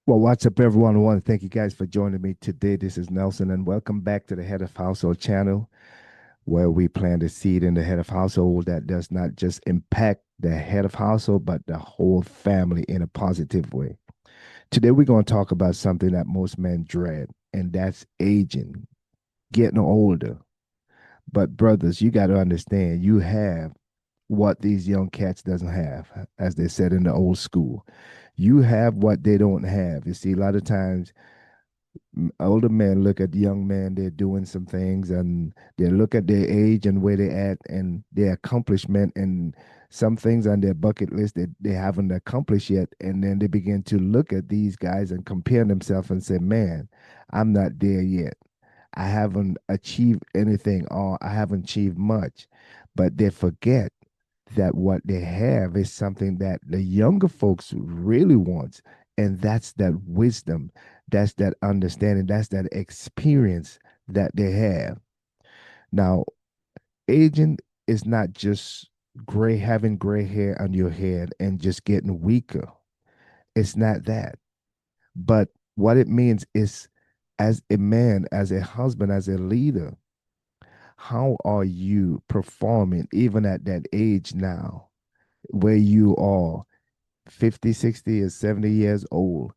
Well, what's up, everyone? I want to thank you guys for joining me today. This is Nelson, and welcome back to the Head of Household channel, where we plant a seed in the head of household that does not just impact the head of household, but the whole family in a positive way. Today, we're going to talk about something that most men dread, and that's aging, getting older. But, brothers, you got to understand, you have what these young cats doesn't have, as they said in the old school. You have what they don't have. You see, a lot of times older men look at young men, they're doing some things, and they look at their age and where they're at and their accomplishment and some things on their bucket list that they haven't accomplished yet. And then they begin to look at these guys and compare themselves and say, man, I'm not there yet. I haven't achieved anything or I haven't achieved much. But they forget that what they have is something that the younger folks really wants, and that's that wisdom, that's that understanding, that's that experience that they have. Now, aging is not just gray, having gray hair on your head and just getting weaker. It's not that. But what it means is, as a man, as a husband, as a leader, how are you performing even at that age now where you are 50, 60, or 70 years old,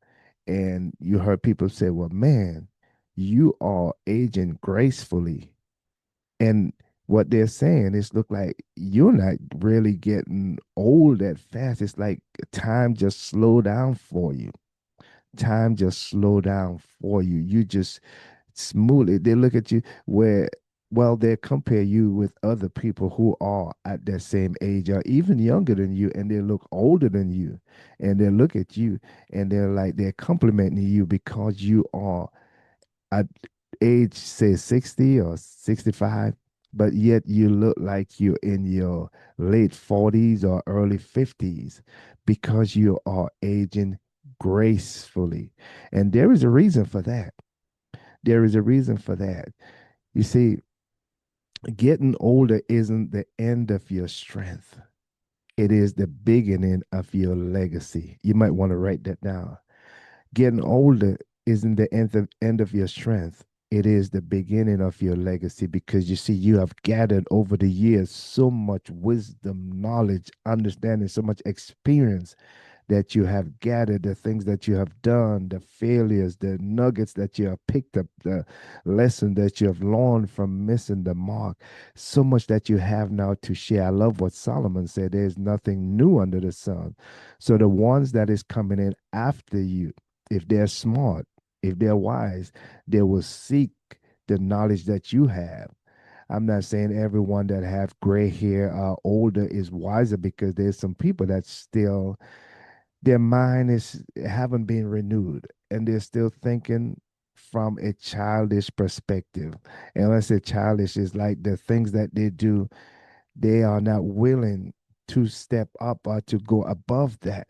and you heard people say, well, man, you are aging gracefully. And what they're saying is, look, like you're not really getting old that fast. It's like time just slow down for you. Time just slow down for you. You just smoothly, they look at you where, well, they compare you with other people who are at that same age or even younger than you, and they look older than you, and they look at you and they're like, they're complimenting you because you are at age, say, 60 or 65, but yet you look like you're in your late 40s or early 50s because you are aging gracefully. And there is a reason for that. There is a reason for that. You see, getting older isn't the end of your strength. It is the beginning of your legacy. You might want to write that down. Getting older isn't the end of your strength. It is the beginning of your legacy because you see, you have gathered over the years so much wisdom, knowledge, understanding, so much experience that you have gathered, the things that you have done, the failures, the nuggets that you have picked up, the lesson that you have learned from missing the mark, so much that you have now to share. I love what Solomon said, there's nothing new under the sun. So the ones that is coming in after you, if they're smart, if they're wise, they will seek the knowledge that you have. I'm not saying everyone that have gray hair older is wiser, because there's some people that still, their mind is haven't been renewed and they're still thinking from a childish perspective. And when I say childish, is like the things that they do, they are not willing to step up or to go above that.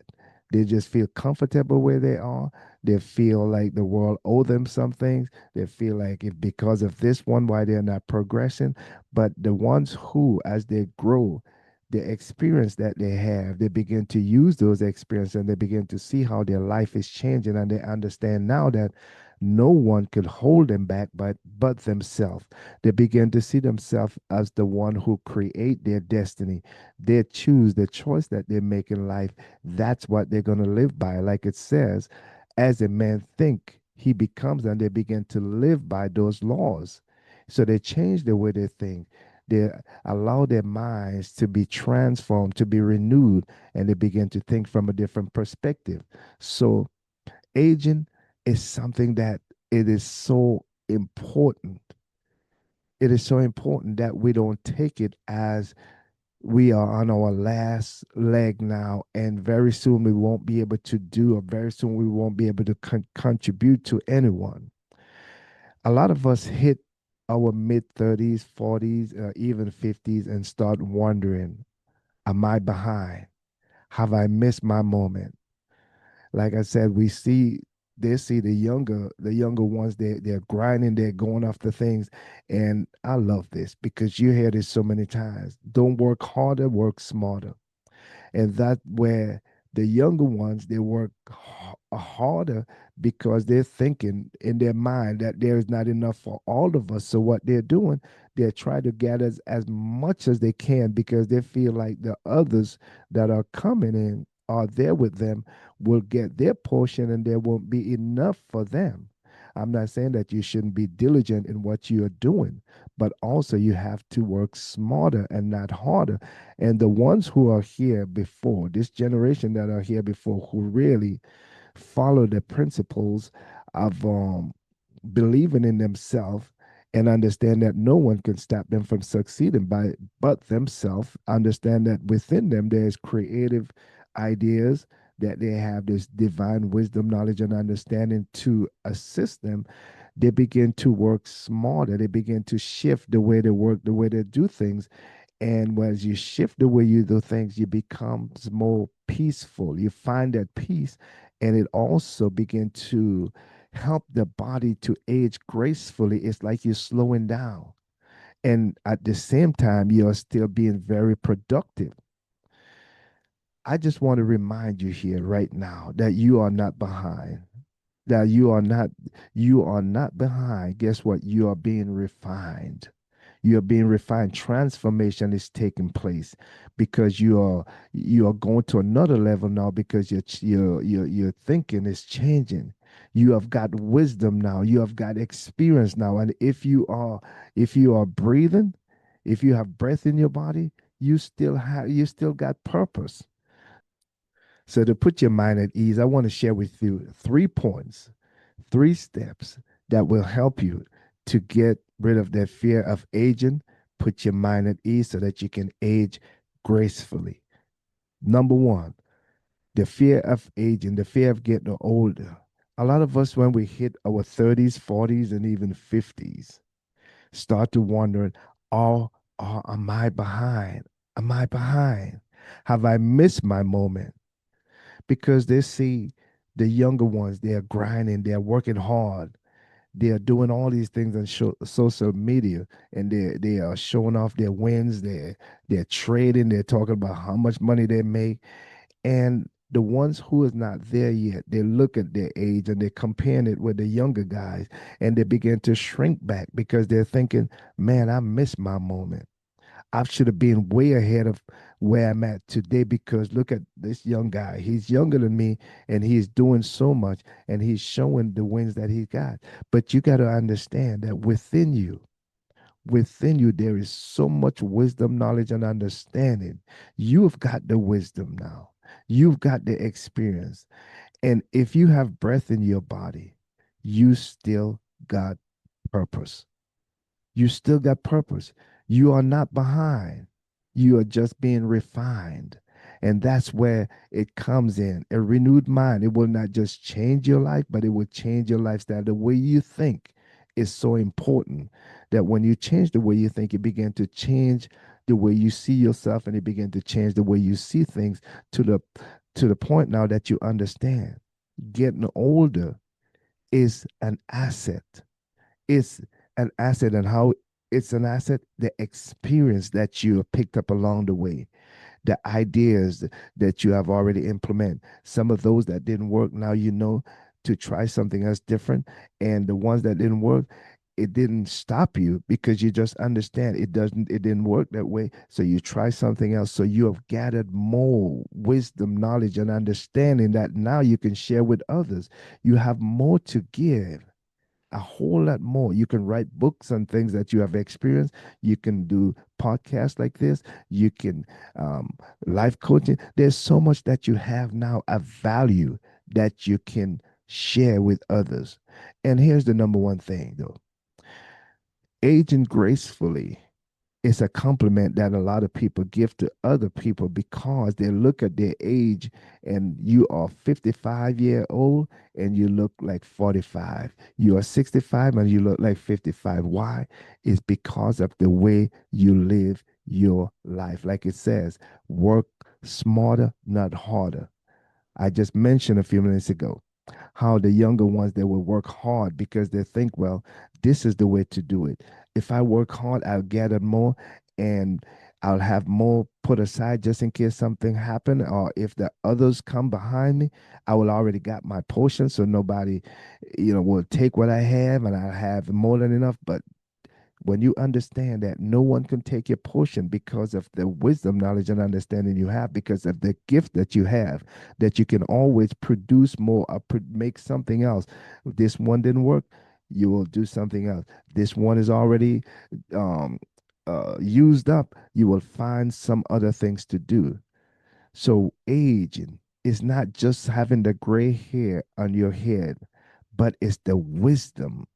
They just feel comfortable where they are. They feel like the world owe them some things. They feel like, if because of this one, why they're not progressing. But the ones who, as they grow, the experience that they have, they begin to use those experiences and they begin to see how their life is changing, and they understand now that no one could hold them back but themselves. They begin to see themselves as the one who create their destiny. They choose the choice that they make in life. That's what they're going to live by. Like it says, as a man think, he becomes, and they begin to live by those laws. So they change the way they think. They allow their minds to be transformed, to be renewed, and they begin to think from a different perspective. So aging is something that it is so important. It is so important that we don't take it as we are on our last leg now, and very soon we won't be able to do, or very soon we won't be able to contribute to anyone. A lot of us hit our mid 30s, 40s, even 50s and start wondering, am I behind? Have I missed my moment? Like I said, we see, they see the younger ones, they're grinding, they're going after things. And I love this because you hear this so many times. Don't work harder, work smarter. And that where the younger ones, they work harder because they're thinking in their mind that there is not enough for all of us. So what they're doing, they're trying to gather as much as they can because they feel like the others that are coming in are there with them will get their portion and there won't be enough for them. I'm not saying that you shouldn't be diligent in what you are doing, but also you have to work smarter and not harder. And the ones who are here before, this generation that are here before, who really follow the principles of believing in themselves and understand that no one can stop them from succeeding by but themselves, understand that within them there's creative ideas, that they have this divine wisdom, knowledge, and understanding to assist them. They begin to work smarter. They begin to shift the way they work, the way they do things. And as you shift the way you do things, you becomes more peaceful. You find that peace, and it also begin to help the body to age gracefully. It's like you're slowing down. And at the same time, you're still being very productive. I just want to remind you here right now that you are not behind. That you are not behind. Guess what? You are being refined. You are being refined. Transformation is taking place because you are going to another level now because your thinking is changing. You have got wisdom now. You have got experience now. And if you are breathing, if you have breath in your body, you still got purpose. So to put your mind at ease, I want to share with you 3 points, 3 steps that will help you to get rid of that fear of aging, put your mind at ease so that you can age gracefully. Number one, the fear of aging, the fear of getting older. A lot of us, when we hit our 30s, 40s, and even 50s, start to wonder, oh, am I behind? Am I behind? Have I missed my moment? Because they see the younger ones, they're grinding, they're working hard, they are doing all these things on social media, and they are showing off their wins. They're trading. They're talking about how much money they make. And the ones who is not there yet, they look at their age and they're comparing it with the younger guys, and they begin to shrink back because they're thinking, "Man, I missed my moment. I should have been way ahead of where I'm at today because look at this young guy. He's younger than me and he's doing so much and he's showing the wins that he got." But you got to understand that within you, there is so much wisdom, knowledge, and understanding. You've got the wisdom now, you've got the experience. And if you have breath in your body, you still got purpose. You still got purpose. You are not behind. You are just being refined. And that's where it comes in. A renewed mind. It will not just change your life, but it will change your lifestyle. The way you think is so important that when you change the way you think, it begin to change the way you see yourself and it begin to change the way you see things to the point now that you understand. Getting older is an asset. It's an asset, and how it's an asset, the experience that you have picked up along the way, the ideas that you have already implemented. Some of those that didn't work, now you know to try something else different. And the ones that didn't work, it didn't stop you because you just understand it didn't work that way. So you try something else. So you have gathered more wisdom, knowledge, and understanding that now you can share with others. You have more to give, a whole lot more. You can write books on things that you have experienced. You can do podcasts like this. You can um, life coaching. There's so much that you have now, a value that you can share with others. And here's the number one thing, though: aging gracefully is a compliment that a lot of people give to other people because they look at their age, and you are 55-year old and you look like 45. You are 65 and you look like 55. Why? It's because of the way you live your life. Like it says, work smarter, not harder. I just mentioned a few minutes ago how the younger ones, they will work hard because they think, well, this is the way to do it. If I work hard, I'll gather more. And I'll have more put aside just in case something happen, or if the others come behind me, I will already got my portion, so nobody, will take what I have, and I have more than enough. But when you understand that no one can take your portion because of the wisdom, knowledge, and understanding you have, because of the gift that you have, that you can always produce more or make something else. This one didn't work, you will do something else. This one is already um, used up, you will find some other things to do. So aging is not just having the gray hair on your head, but it's the wisdom,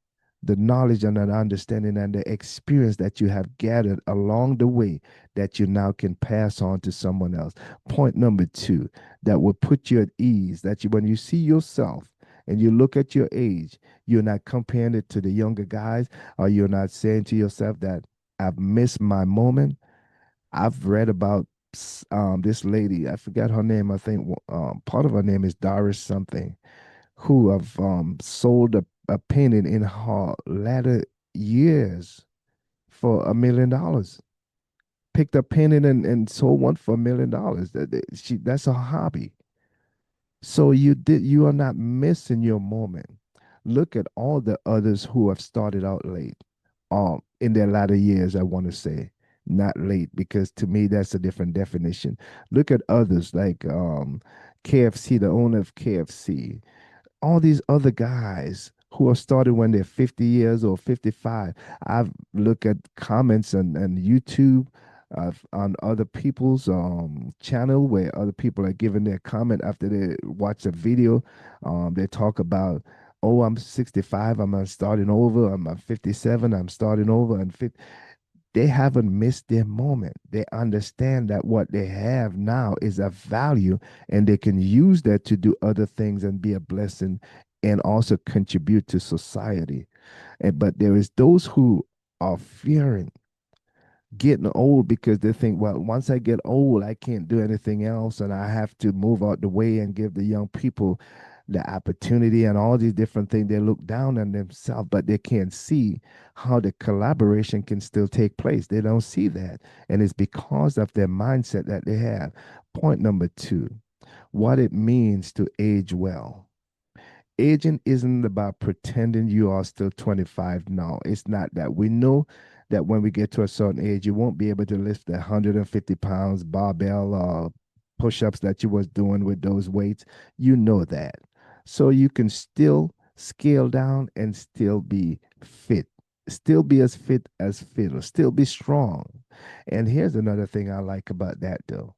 the knowledge and the understanding and the experience that you have gathered along the way that you now can pass on to someone else. Point number two, that will put you at ease, that you, when you see yourself and you look at your age, you're not comparing it to the younger guys, or you're not saying to yourself that I've missed my moment. I've read about this lady, I forgot her name. I think part of her name is Doris something, who have sold a painting in her latter years for $1 million. Picked up painting and sold one for $1 million. That's a hobby. So you are not missing your moment. Look at all the others who have started out late, in their latter years, I want to say. Not late, because to me that's a different definition. Look at others like KFC, the owner of KFC, all these other guys who are started when they're 50 years or 55. I've looked at comments on YouTube, on other people's channel, where other people are giving their comment after they watch a video. They talk about, oh, I'm 65, I'm starting over. I'm 57, I'm starting over. And they haven't missed their moment. They understand that what they have now is a value, and they can use that to do other things and be a blessing and also contribute to society. But there is those who are fearing getting old, because they think, well, once I get old, I can't do anything else, and I have to move out the way and give the young people the opportunity and all these different things. They look down on themselves, but they can't see how the collaboration can still take place. They don't see that. And it's because of their mindset that they have. Point number two, what it means to age well. Aging isn't about pretending you are still 25 now. It's not that. We know that when we get to a certain age, you won't be able to lift the 150 pounds barbell or push-ups that you was doing with those weights. You know that. So you can still scale down and still be fit. Still be as fit, or still be strong. And here's another thing I like about that though.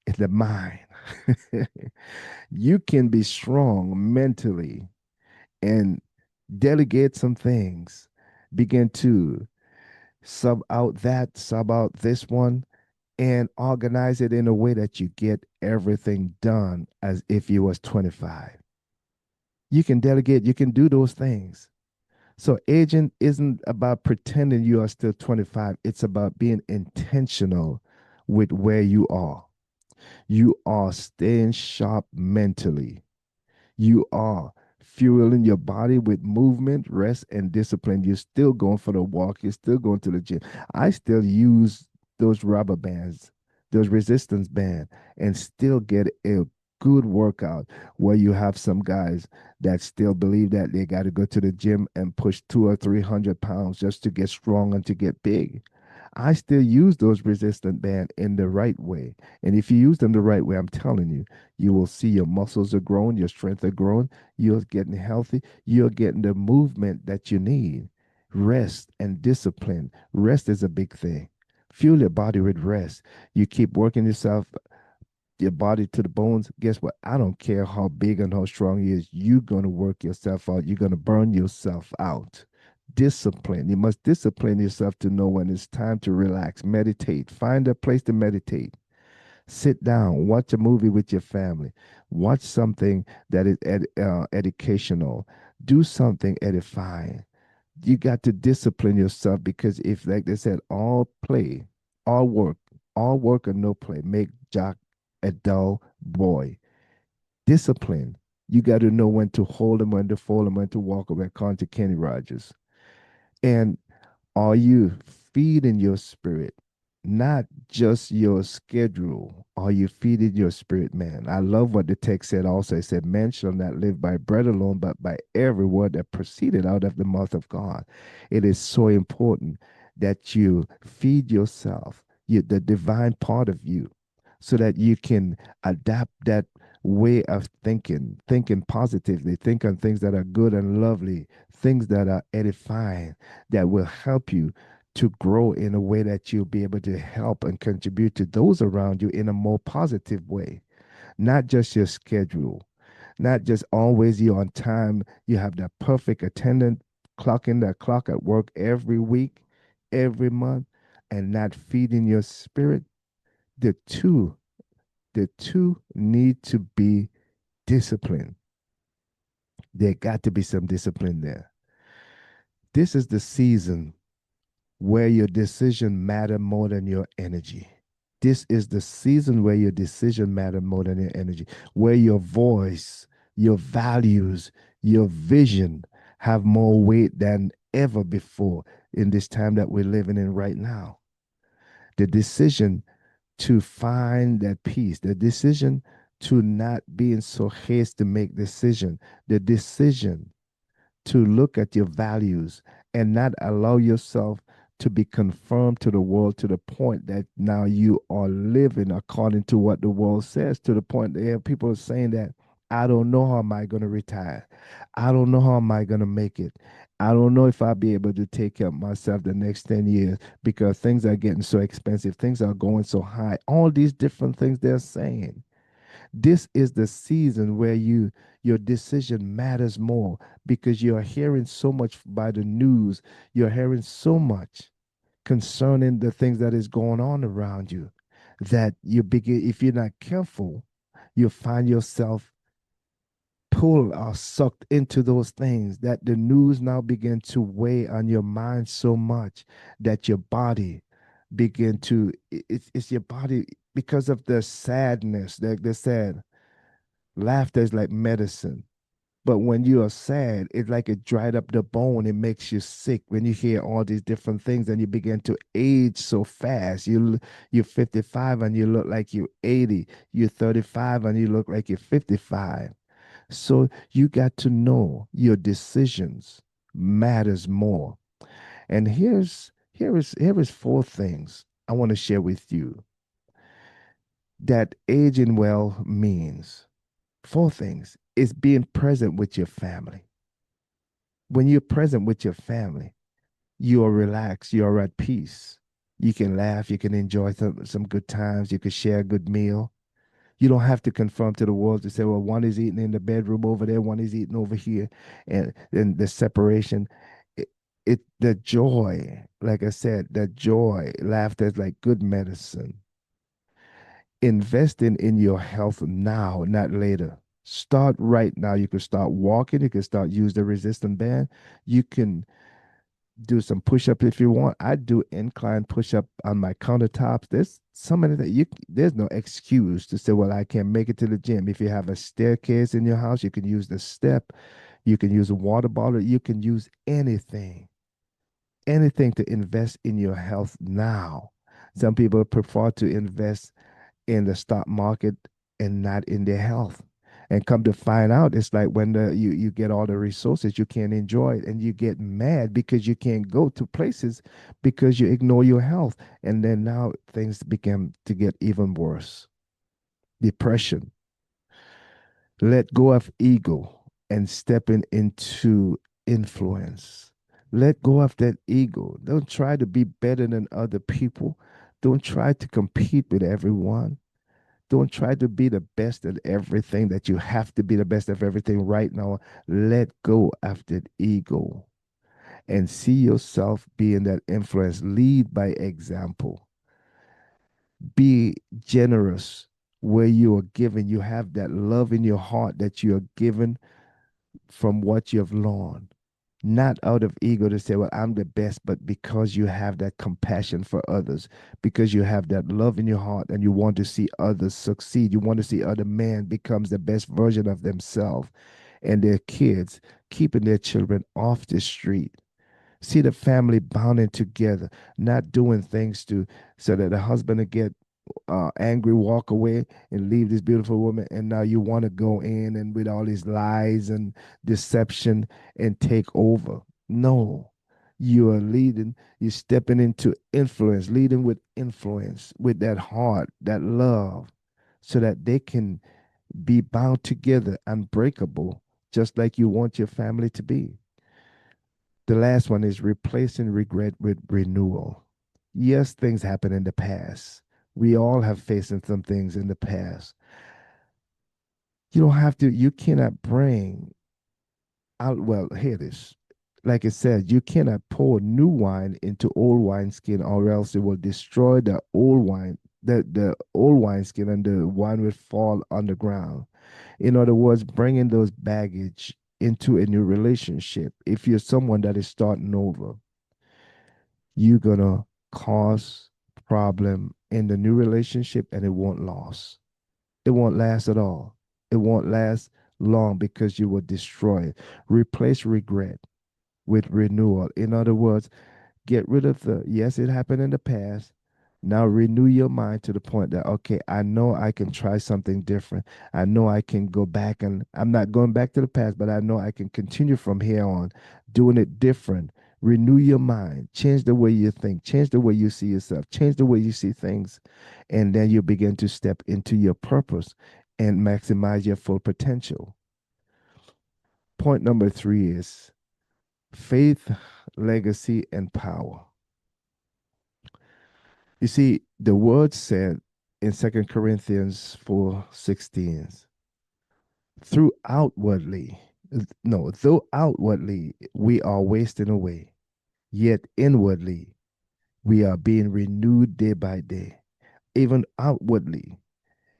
It's the mind. You can be strong mentally and delegate some things, begin to sub out this one, and organize it in a way that you get everything done as if you was 25. You can delegate, you can do those things. So aging isn't about pretending you are still 25. It's about being intentional with where you are. You are staying sharp mentally. You are fueling your body with movement, rest, and discipline. You're still going for the walk. You're still going to the gym. I still use those rubber bands, those resistance band, and still get a good workout, where you have some guys that still believe that they got to go to the gym and push 200 or 300 pounds just to get strong and to get big. I still use those resistant band in the right way. And if you use them the right way, I'm telling you, you will see your muscles are growing, your strength are growing, you're getting healthy, you're getting the movement that you need. Rest and discipline. Rest is a big thing. Fuel your body with rest. You keep working yourself, your body to the bones. Guess what? I don't care how big and how strong he is. You're going to work yourself out. You're going to burn yourself out. Discipline. You must discipline yourself to know when it's time to relax. Meditate. Find a place to meditate. Sit down, watch a movie with your family, watch something that is educational, do something edifying. You got to discipline yourself, because if, like they said, all play, all work and no play make Jack a dull boy. Discipline. You got to know when to hold them, when to fold them, when to walk away. According to Kenny Rogers. And are you feeding your spirit? not just your schedule. Are you feeding your spirit, man? I love what the text said also. It said, man shall not live by bread alone, but by every word that proceeded out of the mouth of God. It is so important that you feed yourself, the divine part of you, so that you can adapt that way of thinking positively, think on things that are good and lovely, things that are edifying, that will help you to grow in a way that you'll be able to help and contribute to those around you in a more positive way, not just your schedule, not just always you on time, you have that perfect attendant, clocking that clock at work every week, every month, and not feeding your spirit. The two, the two need to be disciplined. There got to be some discipline there. This is the season where your decision matter more than your energy. This is the season where your decision matter more than your energy, where your voice, your values, your vision have more weight than ever before in this time that we're living in right now. The decision to find that peace, the decision to not being so hasty to make decision, the decision to look at your values and not allow yourself to be conformed to the world to the point that now you are living according to what the world says, to the point that people are saying that I don't know how am I going to retire. I don't know how am I going to make it. I don't know if I'll be able to take care of myself the next 10 years because things are getting so expensive. Things are going so high. All these different things they're saying. This is the season where your decision matters more because you're hearing so much by the news. You're hearing so much concerning the things that is going on around you that you begin, if you're not careful, you find yourself pulled or sucked into those things that the news now begin to weigh on your mind so much that your body begin to it's your body because of the sadness, like they said, laughter is like medicine. But when you are sad, it's like it dried up the bone. It makes you sick when you hear all these different things and you begin to age so fast. You're 55 and you look like you're 80. You're 35 and you look like you're 55. So you got to know your decisions matters more. And here is four things I want to share with you that aging well means. Four things is being present with your family. When you're present with your family, you are relaxed, you're at peace. You can laugh, you can enjoy some good times, you can share a good meal. You don't have to conform to the world to say, well, one is eating in the bedroom over there, one is eating over here, and the separation. The joy, like I said, the joy, laughter is like good medicine. Investing in your health now, not later. Start right now. You can start walking. You can start use the resistance band. You can do some push-up if you want. I do incline push-up on my countertops. There's so many that there's no excuse to say, well, I can't make it to the gym. If you have a staircase in your house, you can use the step, you can use a water bottle, you can use anything to invest in your health now. Some people prefer to invest in the stock market and not in their health. And come to find out, it's like when you get all the resources, you can't enjoy it, and you get mad because you can't go to places because you ignore your health. And then now things begin to get even worse. Depression. Let go of ego and stepping into influence. Let go of that ego. Don't try to be better than other people. Don't try to compete with everyone. Don't try to be the best at everything that you have to be the best of everything right now. Let go of that ego and see yourself being that influence. Lead by example. Be generous where you are giving. You have that love in your heart that you are given from what you have learned, not out of ego to say, well, I'm the best, but because you have that compassion for others, because you have that love in your heart and you want to see others succeed. You want to see other men becomes the best version of themselves and their kids, keeping their children off the street, See the family bounding together, not doing things to so that the husband will get angry, walk away, and leave this beautiful woman. And now you want to go in and with all these lies and deception and take over. No, you are leading, you're stepping into influence, leading with influence, with that heart, that love, so that they can be bound together, unbreakable, just like you want your family to be. The last one is replacing regret with renewal. Yes, things happen in the past. We all have faced some things in the past. You don't have to, you cannot bring out, well, here it is. Like it says, you cannot pour new wine into old wineskin, or else it will destroy the old wine, the old wineskin, and the wine will fall on the ground. In other words, bringing those baggage into a new relationship. If you're someone that is starting over, you're gonna cause problem in the new relationship, and it won't last. It won't last at all. It won't last long because you will destroy it. Replace regret with renewal. In other words, get rid of the, yes, it happened in the past. Now renew your mind to the point that, okay, I know I can try something different. I know I can go back, and I'm not going back to the past, but I know I can continue from here on doing it different. Renew your mind, change the way you think, change the way you see yourself, change the way you see things. And then you begin to step into your purpose and maximize your full potential. Point number three is faith, legacy, and power. You see, the word said in 2 Corinthians 4:16, through outwardly, no, though outwardly we are wasting away, yet inwardly we are being renewed day by day. Even outwardly,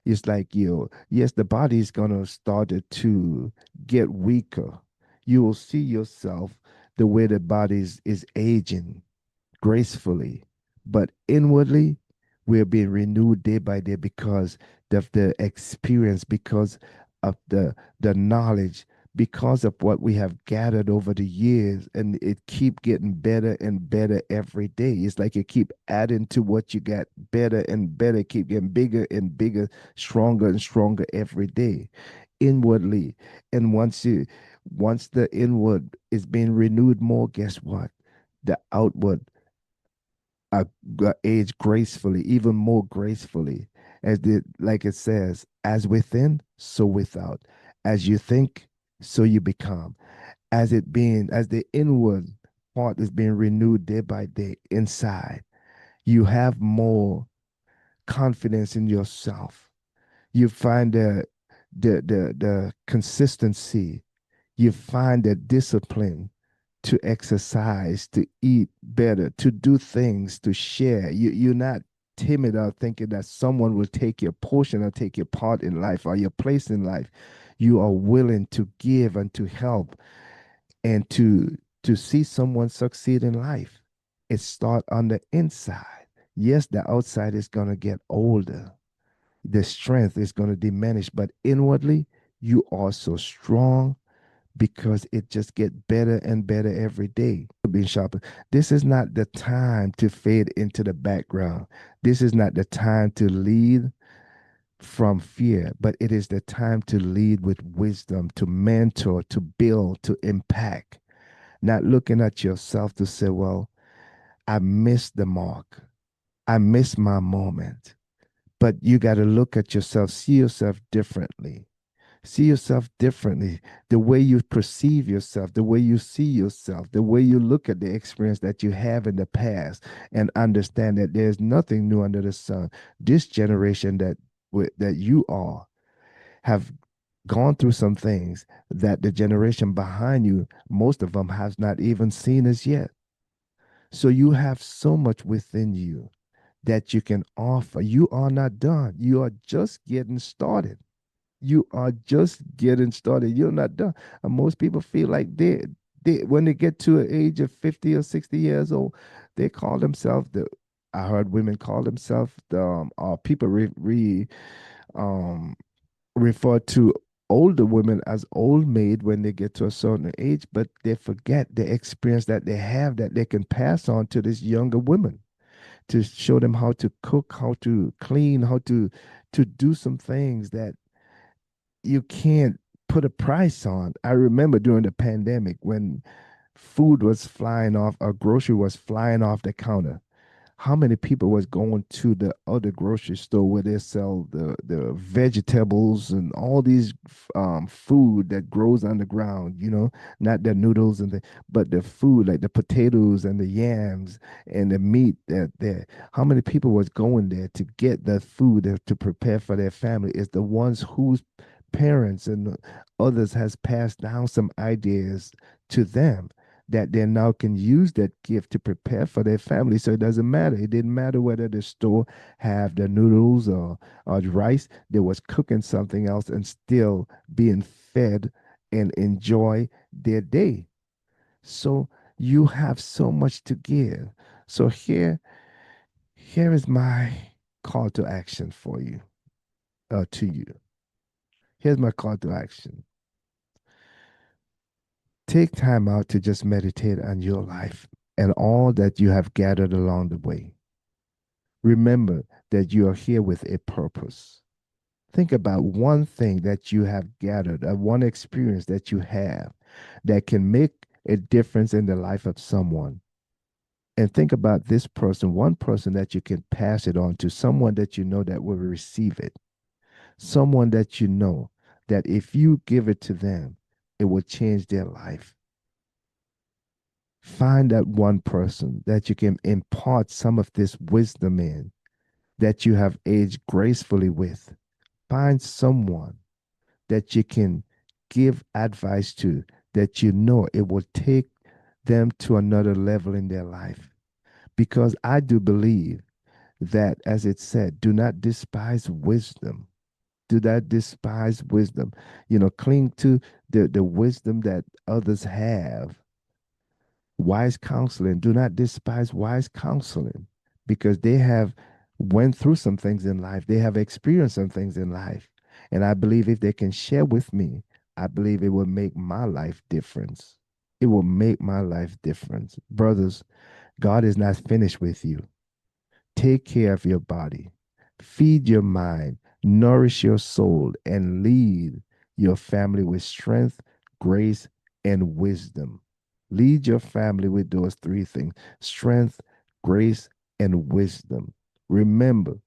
it's like yes, the body is gonna start to get weaker. You will see yourself the way the body is aging gracefully, but inwardly we're being renewed day by day because of the experience, because of the knowledge, because of what we have gathered over the years, and it keep getting better and better every day. It's like you keep adding to what you got, better and better, keep getting bigger and bigger, stronger and stronger every day inwardly. And once the inward is being renewed more, guess what, the outward uh, age gracefully, even more gracefully, as the like it says, as within, so without. As you think, so you become. As the inward part is being renewed day by day inside, you have more confidence in yourself. You find the consistency. You find the discipline to exercise, to eat better, to do things, to share. You're not timid or thinking that someone will take your portion or take your part in life or your place in life. You are willing to give and to help and to see someone succeed in life. It starts on the inside. Yes, the outside is gonna get older. The strength is gonna diminish, but inwardly, you are so strong because it just get better and better every day. Being sharper. This is not the time to fade into the background. This is not the time to lead from fear, but it is the time to lead with wisdom, to mentor, to build, to impact. Not looking at yourself to say, well, I missed the mark. I missed my moment. But you got to look at yourself, see yourself differently. See yourself differently. The way you perceive yourself, the way you see yourself, the way you look at the experience that you have in the past, and understand that there's nothing new under the sun. This generation that you are have gone through some things that the generation behind you, most of them has not even seen as yet. So you have so much within you that you can offer. You are not done. You are just getting started. You are just getting started. You're not done. And most people feel like they when they get to an age of 50 or 60 years old, they call themselves the I heard women call themselves the people um refer to older women as old maid when they get to a certain age, but they forget the experience that they have that they can pass on to these younger women to show them how to cook, how to clean, how to do some things that you can't put a price on. I remember during the pandemic when food was flying off, or grocery was flying off the counter, how many people was going to the other grocery store where they sell the vegetables and all these food that grows underground, not the noodles and the but the food like the potatoes and the yams and the meat that there. How many people was going there to get that food to prepare for their family? Is the ones whose parents and others has passed down some ideas to them that they now can use that gift to prepare for their family. So it doesn't matter. It didn't matter whether the store have the noodles or the rice. They was cooking something else and still being fed and enjoy their day. So you have so much to give. So here is my call to action for you, to you. Here's my call to action. Take time out to just meditate on your life and all that you have gathered along the way. Remember that you are here with a purpose. Think about one thing that you have gathered, one experience that you have that can make a difference in the life of someone. And think about this person, one person that you can pass it on to, someone that you know that will receive it, someone that you know that if you give it to them, it will change their life. Find that one person that you can impart some of this wisdom in, that you have aged gracefully with. Find someone that you can give advice to, that you know it will take them to another level in their life. Because I do believe that, as it said, do not despise wisdom. Do not despise wisdom. Cling to the wisdom that others have. Wise counseling. Do not despise wise counseling, because they have went through some things in life. They have experienced some things in life. And I believe if they can share with me, I believe it will make my life difference. It will make my life difference. Brothers, God is not finished with you. Take care of your body, feed your mind, nourish your soul, and lead your family with strength, grace, and wisdom. Lead your family with those three things: strength, grace, and wisdom. Remember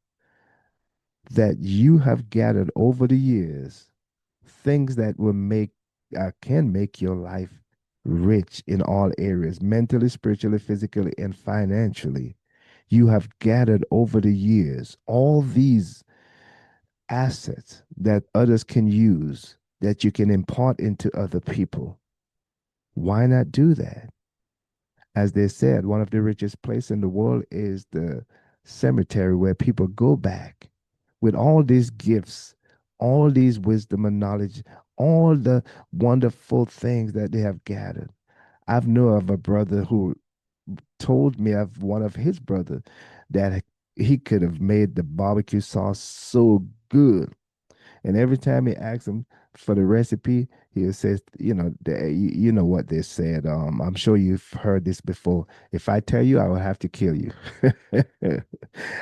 that you have gathered over the years things that will can make your life rich in all areas, mentally, spiritually, physically, and financially. You have gathered over the years all these assets that others can use, that you can impart into other people. Why not do that? As they said, one of the richest places in the world is the cemetery, where people go back with all these gifts, all these wisdom and knowledge, all the wonderful things that they have gathered. I've know of a brother who told me of one of his brother that he could have made the barbecue sauce so good. And every time he asks him for the recipe, he says, you know what they said. I'm sure you've heard this before. If I tell you, I will have to kill you.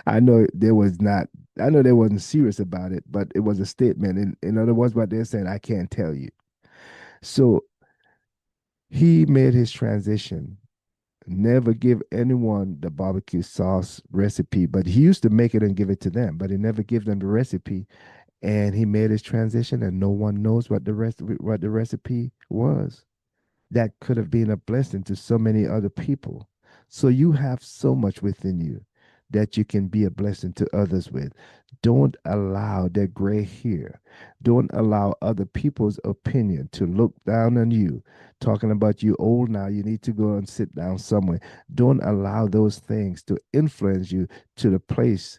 I know there was not. I know they wasn't serious about it, but it was a statement. In other words, what they're saying, I can't tell you. So he made his transition. Never give anyone the barbecue sauce recipe, but he used to make it and give it to them, but he never give them the recipe. And he made his transition, and no one knows what the recipe was. That could have been a blessing to so many other people. So you have so much within you that you can be a blessing to others with. Don't allow that gray hair. Don't allow other people's opinion to look down on you, talking about you old now, you need to go and sit down somewhere. Don't allow those things to influence you to the place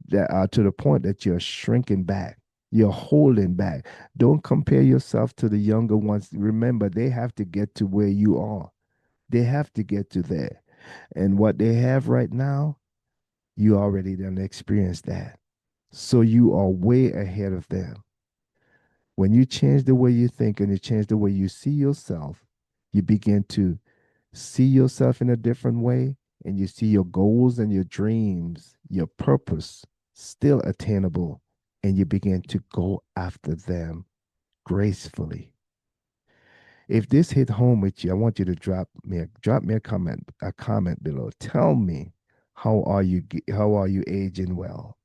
that to the point that you're shrinking back. You're holding back. Don't compare yourself to the younger ones. Remember, they have to get to where you are. They have to get to there. And what they have right now, you already done experienced that. So you are way ahead of them. When you change the way you think and you change the way you see yourself, you begin to see yourself in a different way, and you see your goals and your dreams, your purpose still attainable, and you begin to go after them gracefully. If this hit home with you, I want you to drop me a comment below. Tell me, how are you aging well?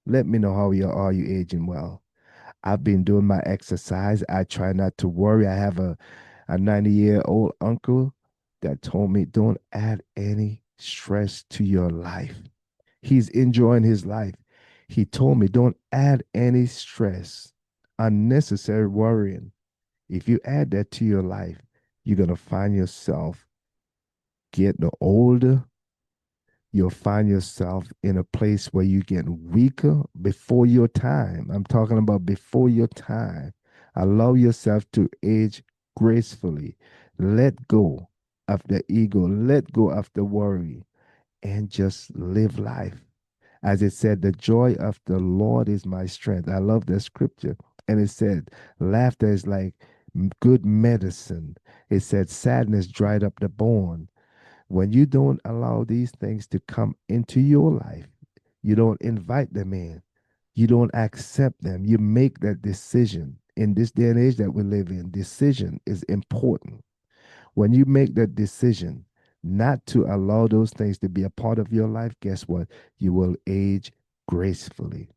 Let me know how you are you aging well. I've been doing my exercise. I try not to worry. I have a 90-year-old uncle that told me don't add any stress to your life. He's enjoying his life. He told me don't add any stress, unnecessary worrying. If you add that to your life, you're going to find yourself getting older. You'll find yourself in a place where you get weaker before your time. I'm talking about before your time. Allow yourself to age gracefully. Let go of the ego, let go of the worry, and just live life. As it said, the joy of the Lord is my strength. I love that scripture. And it said, laughter is like good medicine. It said, sadness dried up the bone. When you don't allow these things to come into your life, you don't invite them in, you don't accept them, you make that decision. In this day and age that we live in, decision is important. When you make that decision not to allow those things to be a part of your life, guess what? You will age gracefully.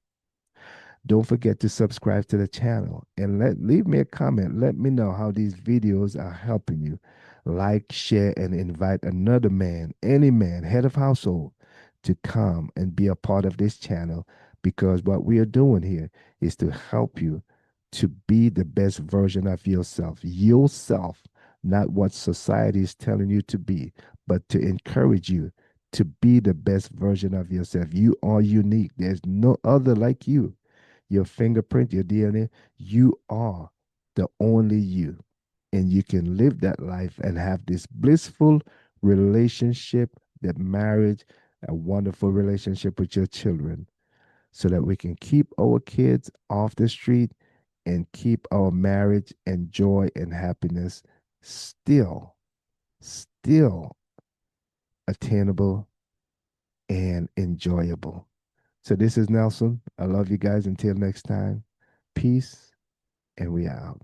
Don't forget to subscribe to the channel and leave me a comment. Let me know how these videos are helping you. Like, share, and invite another man, any man, head of household, to come and be a part of this channel, because what we are doing here is to help you to be the best version of yourself. Yourself, not what society is telling you to be, but to encourage you to be the best version of yourself. You are unique. There's no other like you, your fingerprint, your DNA. You are the only you. And you can live that life and have this blissful relationship, that marriage, a wonderful relationship with your children, so that we can keep our kids off the street and keep our marriage and joy and happiness still attainable and enjoyable. So this is Nelson. I love you guys. Until next time, peace, and we out.